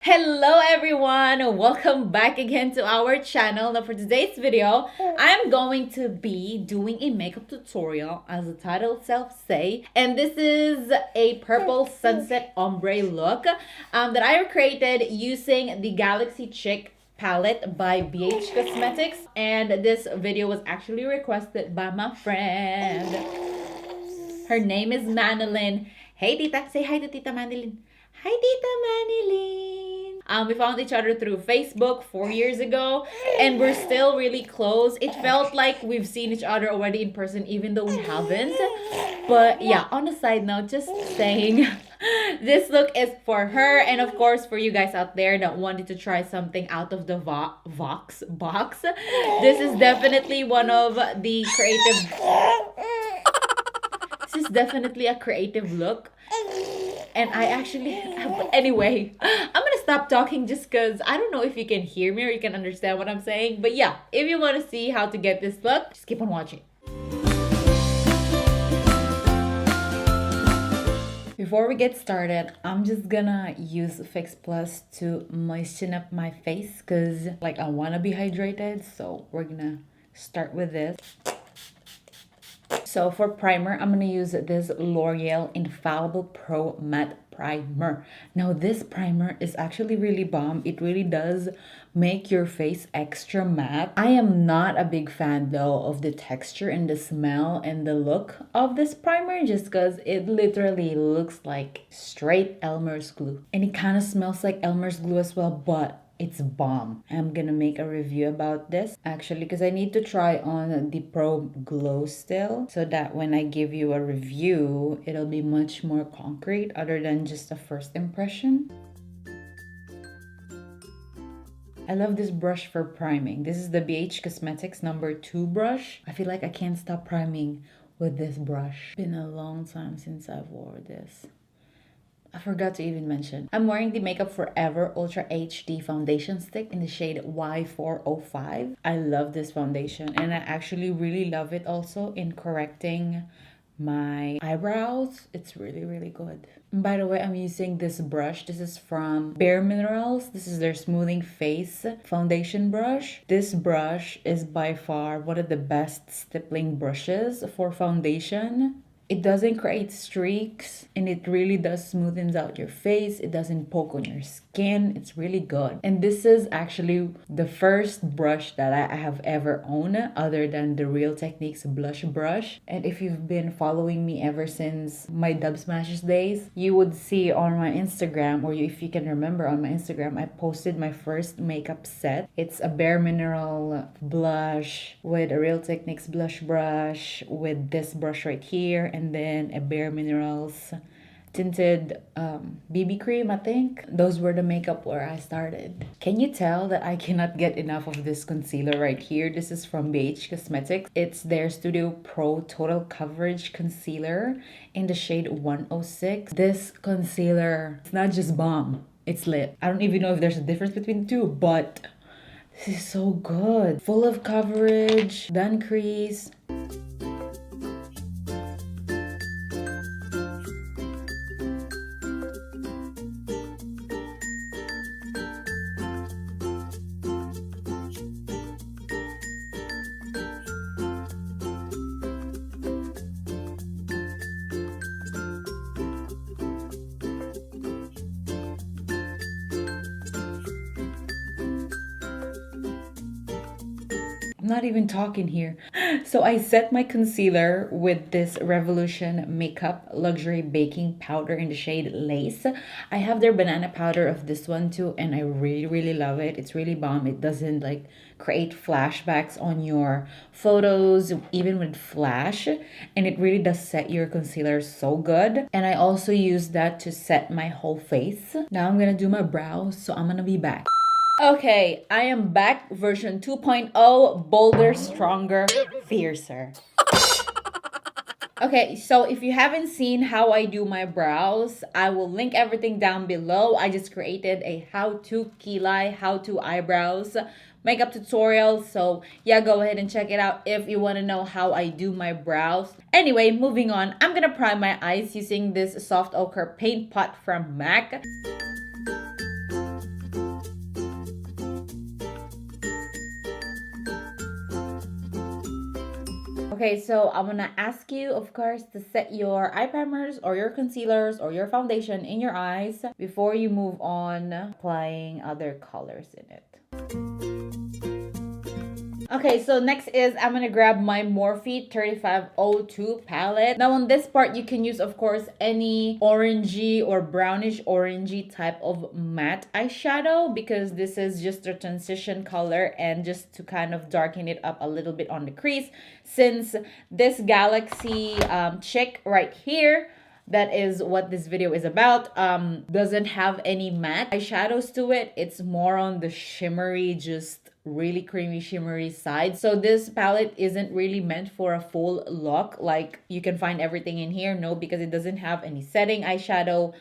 Hello everyone! Welcome back again to our channel. Now for today's video, I'm going to be doing a makeup tutorial as the title itself say. And this is a purple sunset ombre look that I created using the Galaxy Chic palette by BH Cosmetics. And this video was actually requested by my friend. Her name is Manilyn. Hey Tita! Say hi to Tita Manilyn. Hi Tita Manilyn! We found each other through Facebook 4 years ago, and we're still really close. It felt like we've seen each other already in person, even though we haven't. But yeah, on a side note, just saying, this look is for her, and of course for you guys out there that wanted to try something out of the Vox box. This is definitely one of the creative. This is definitely a creative look. And I actually, but anyway, I'm gonna stop talking just because I don't know if you can hear me or you can understand what I'm saying. But yeah, if you want to see how to get this look, just keep on watching. Before we get started, I'm just gonna use Fix Plus to moisten up my face because like I want to be hydrated. So we're gonna start with this. So for primer, I'm going to use this L'Oreal Infallible Pro Matte Primer. Now this primer is actually really bomb. It really does make your face extra matte. I am not a big fan though of the texture and the smell and the look of this primer just because it literally looks like straight Elmer's glue. And it kind of smells like Elmer's glue as well, but it's bomb. I'm gonna make a review about this actually because I need to try on the Pro Glow still so that when I give you a review it'll be much more concrete other than just a first impression. I love this brush for priming. This is the BH Cosmetics number 2 brush. I feel like I can't stop priming with this brush. Been a long time since I've wore this. I forgot to even mention, I'm wearing the Makeup Forever Ultra HD foundation stick in the shade Y405. I love this foundation and I actually really love it also in correcting my eyebrows. It's really good. And by the way, I'm using this brush. This is from Bare Minerals. This is their smoothing face foundation brush. This brush is by far one of the best stippling brushes for foundation. It doesn't create streaks and it really does smoothens out your face. It doesn't poke on your skin. It's really good. And this is actually the first brush that I have ever owned other than the Real Techniques blush brush. And if you've been following me ever since my Dub Smashes days, you would see on my Instagram, or if you can remember on my Instagram, I posted my first makeup set. It's a Bare Mineral blush with a Real Techniques blush brush with this brush right here, and then a Bare Minerals tinted BB cream, I think. Those were the makeup where I started. Can you tell that I cannot get enough of this concealer right here? This is from BH Cosmetics. It's their Studio Pro Total Coverage Concealer in the shade 106. This concealer, it's not just bomb, it's lit. I don't even know if there's a difference between the two, but this is so good. Full of coverage, done crease. I'm not even talking here. So I set my concealer with this Revolution Makeup Luxury Baking Powder in the shade Lace. I have their banana powder of this one too, and I really love it. It's really bomb. It doesn't like create flashbacks on your photos even with flash, and it really does set your concealer so good. And I also use that to set my whole face. Now I'm gonna do my brows, so I'm gonna be back. Okay, I am back, version 2.0, bolder, stronger, fiercer. Okay, so if you haven't seen how I do my brows, I will link everything down below. I just created a how-to KILAY, how-to eyebrows makeup tutorial. So yeah, go ahead and check it out if you want to know how I do my brows. Anyway, moving on, I'm gonna prime my eyes using this soft ochre paint pot from MAC. Okay, so I'm gonna ask you, of course, to set your eye primers or your concealers or your foundation in your eyes before you move on applying other colors in it. Okay, so next is I'm gonna grab my Morphe 35O2 palette. Now on this part, you can use, of course, any orangey or brownish orangey type of matte eyeshadow because this is just a transition color and just to kind of darken it up a little bit on the crease. Since this Galaxy Chic right here, that is what this video is about, doesn't have any matte eyeshadows to it. It's more on the shimmery, just really creamy shimmery side. So this palette isn't really meant for a full look like you can find everything in here. No, because it doesn't have any setting eyeshadow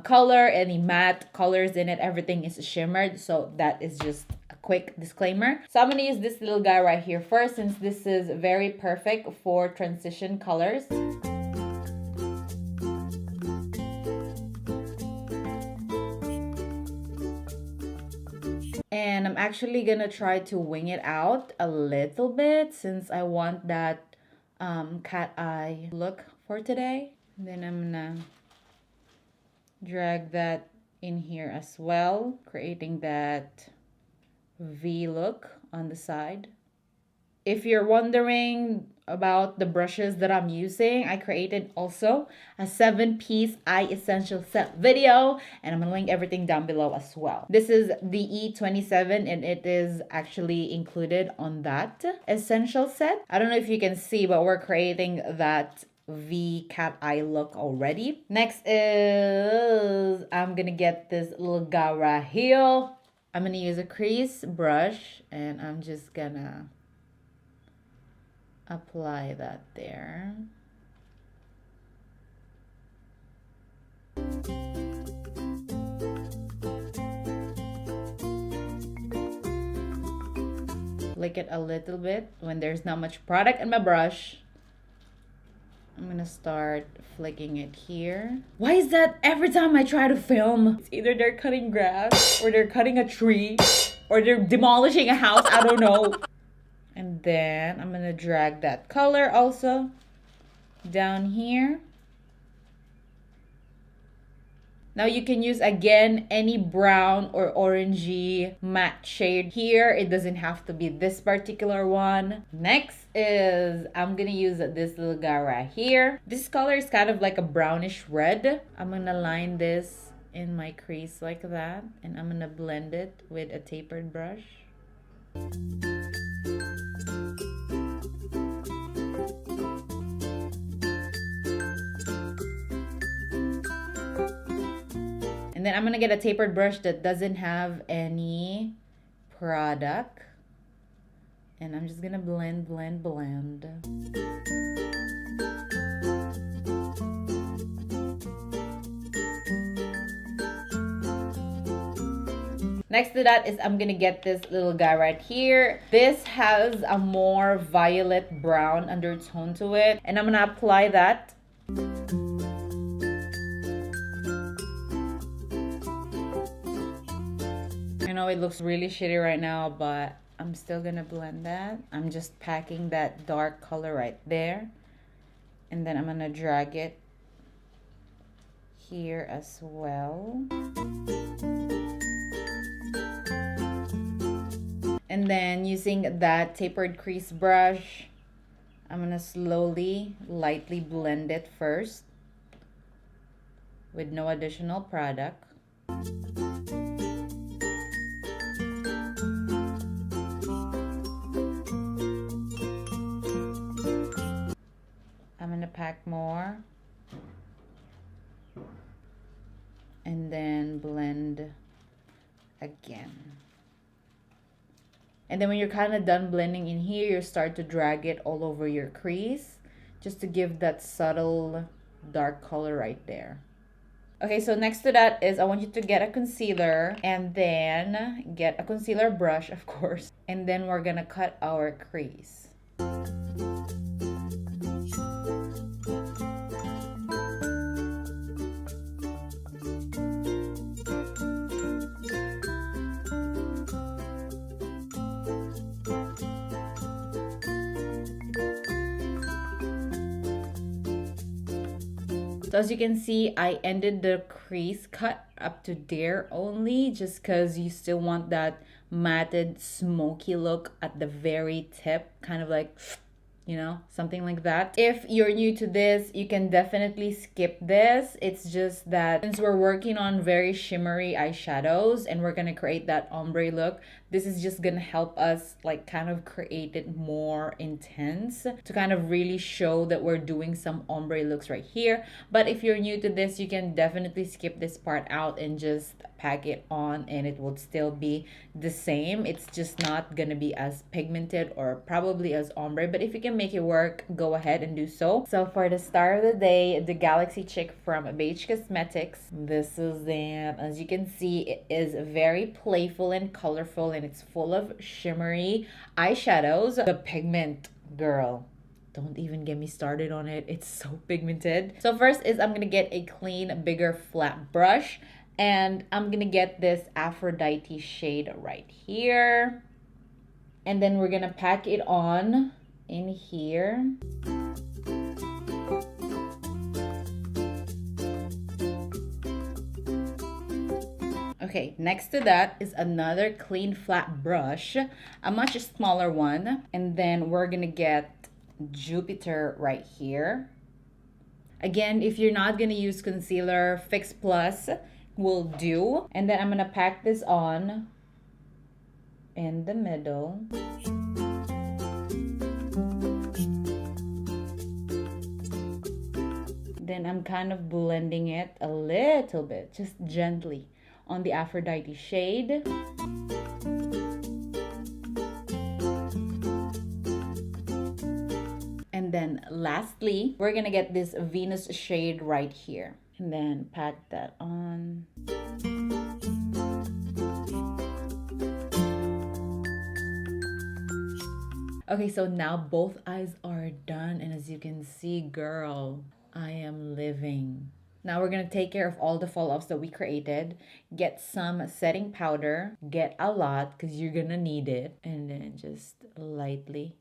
color, any matte colors in it. Everything is shimmered, so that is just a quick disclaimer. So I'm gonna use this little guy right here first, since this is very perfect for transition colors. And I'm actually gonna try to wing it out a little bit since I want that cat eye look for today. And then I'm gonna drag that in here as well, creating that V look on the side. If you're wondering about the brushes that I'm using, I created also a 7-piece eye essential set video, and I'm gonna link everything down below as well. This is the E27 and it is actually included on that essential set. I don't know if you can see, but we're creating that V cat eye look already. Next is I'm gonna get this little guy right here. I'm gonna use a crease brush and I'm just gonna apply that there. Flick it a little bit. When there's not much product in my brush, I'm gonna start flicking it here. Why is that every time I try to film? It's either they're cutting grass or they're cutting a tree or they're demolishing a house. I don't know. And then I'm gonna drag that color also down here. Now you can use again any brown or orangey matte shade here. It doesn't have to be this particular one. Next is I'm gonna use this little guy right here. This color is kind of like a brownish red. I'm gonna line this in my crease like that, and I'm gonna blend it with a tapered brush. And then I'm gonna get a tapered brush that doesn't have any product. And I'm just gonna blend, blend, blend. Next to that is I'm gonna get this little guy right here. This has a more violet brown undertone to it. And I'm gonna apply that. I know it looks really shitty right now, but I'm still gonna blend that. I'm just packing that dark color right there. And then I'm gonna drag it here as well. And then using that tapered crease brush, I'm gonna slowly, lightly blend it first with no additional product. I'm gonna pack more and then blend again. And then when you're kind of done blending in here, you start to drag it all over your crease just to give that subtle dark color right there. Okay, so next to that is I want you to get a concealer and then get a concealer brush, of course. And then we're gonna cut our crease. So as you can see, I ended the crease cut up to there only, just because you still want that matted smoky look at the very tip, kind of like, you know, something like that. If you're new to this, you can definitely skip this. It's just that since we're working on very shimmery eyeshadows and we're gonna create that ombre look, this is just gonna help us like kind of create it more intense to kind of really show that we're doing some ombre looks right here. But if you're new to this, you can definitely skip this part out and just pack it on, and it would still be the same. It's just not gonna be as pigmented or probably as ombre, but if you can make it work, go ahead and do so. So for the start of the day, the Galaxy Chic from BH Cosmetics. This is it. As you can see, it is very playful and colorful, and it's full of shimmery eyeshadows. The pigment, girl, don't even get me started on it. It's so pigmented. So first is I'm gonna get a clean, bigger, flat brush, and I'm gonna get this Aphrodite shade right here. And then we're gonna pack it on in here. Okay, next to that is another clean flat brush, a much smaller one. And then we're gonna get Jupiter right here. Again, if you're not gonna use concealer, Fix Plus will do. And then I'm gonna pack this on in the middle. Then I'm kind of blending it a little bit, just gently, on the Aphrodite shade. And then lastly, we're gonna get this Venus shade right here. And then pack that on. Okay, so now both eyes are done, and as you can see, girl, I am living. Now we're gonna take care of all the falloffs that we created. Get some setting powder, get a lot because you're gonna need it, and then just lightly.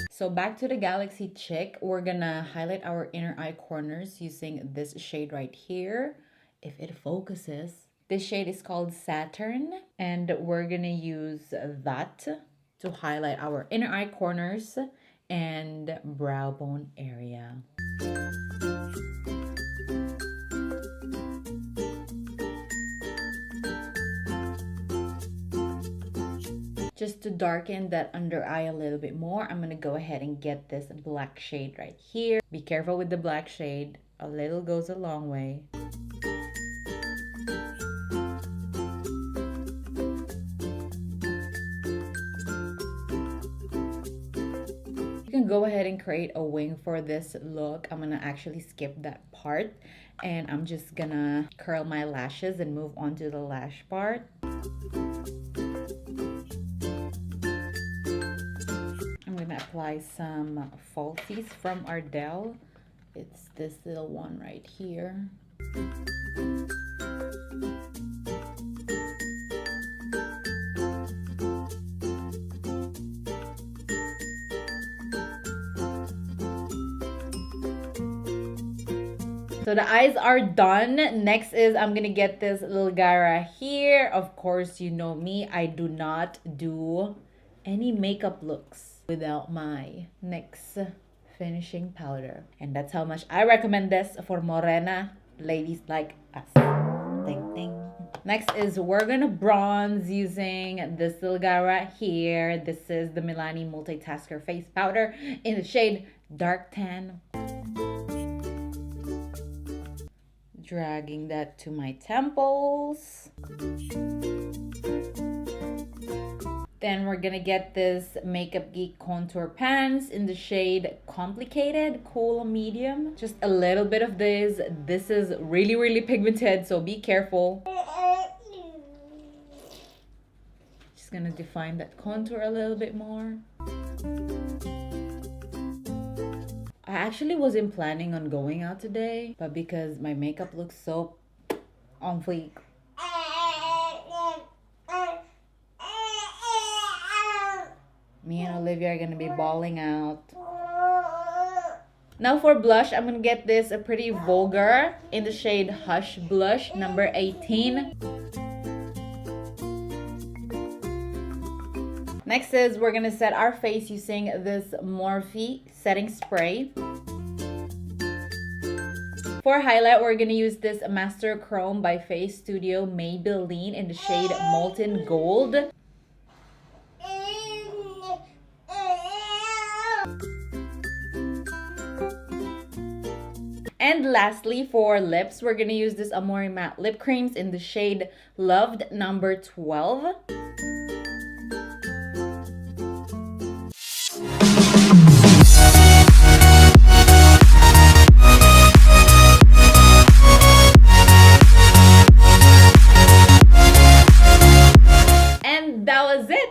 So back to the Galaxy Chic, we're gonna highlight our inner eye corners using this shade right here, if it focuses. This shade is called Saturn, and we're gonna use that to highlight our inner eye corners and brow bone area. Just to darken that under eye a little bit more, I'm gonna go ahead and get this black shade right here. Be careful with the black shade. A little goes a long way. Go ahead and create a wing for this look. I'm gonna actually skip that part, and I'm just gonna curl my lashes and move on to the lash part. I'm gonna apply some falsies from Ardell. It's this little one right here. So the eyes are done. Next is I'm gonna get this little guy right here. Of course, you know me, I do not do any makeup looks without my NYX finishing powder. And that's how much I recommend this for morena ladies like us. Ding, ding. Next is we're gonna bronze using this little guy right here. This is the Milani Multitasker face powder in the shade Dark Tan. Dragging that to my temples. Then we're gonna get this Makeup Geek contour pans in the shade Complicated, cool medium. Just a little bit of this. This is really, really pigmented, so be careful. Just gonna define that contour a little bit more. I actually wasn't planning on going out today, but because my makeup looks so on fleek. Me and Olivia are gonna be balling out. Now for blush, I'm gonna get this a pretty Vulgar in the shade Hush Blush number 18. Next is we're gonna set our face using this Morphe setting spray. For highlight, we're gonna use this Master Chrome by Face Studio Maybelline in the shade Molten Gold. And lastly, for lips, we're gonna use this Amore Matte Lip Creams in the shade Loved number 12.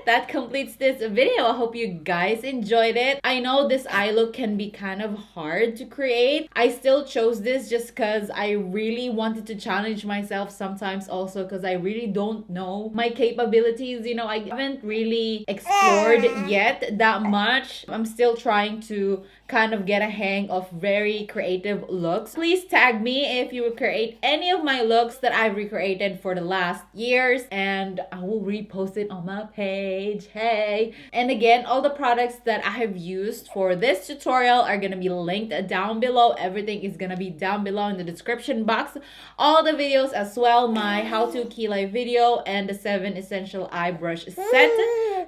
That completes this video. I hope you guys enjoyed it. I know this eye look can be kind of hard to create. I still chose this just because I really wanted to challenge myself sometimes, also because I really don't know my capabilities. You know, I haven't really explored yet that much. I'm still trying to kind of get a hang of very creative looks. Please tag me if you would create any of my looks that I've recreated for the last years, and I will repost it on my page. Hey, and again, all the products that I have used for this tutorial are gonna be linked down below. Everything is gonna be down below in the description box. All the videos as well, my how to KILAY video and the 7 essential eye brush set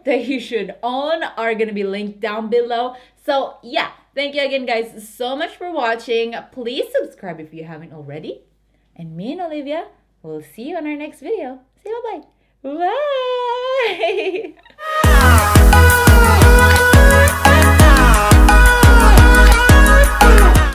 that you should own are gonna be linked down below. So yeah, thank you again guys so much for watching. Please subscribe if you haven't already. And me and Olivia will see you on our next video. Say bye-bye. Bye!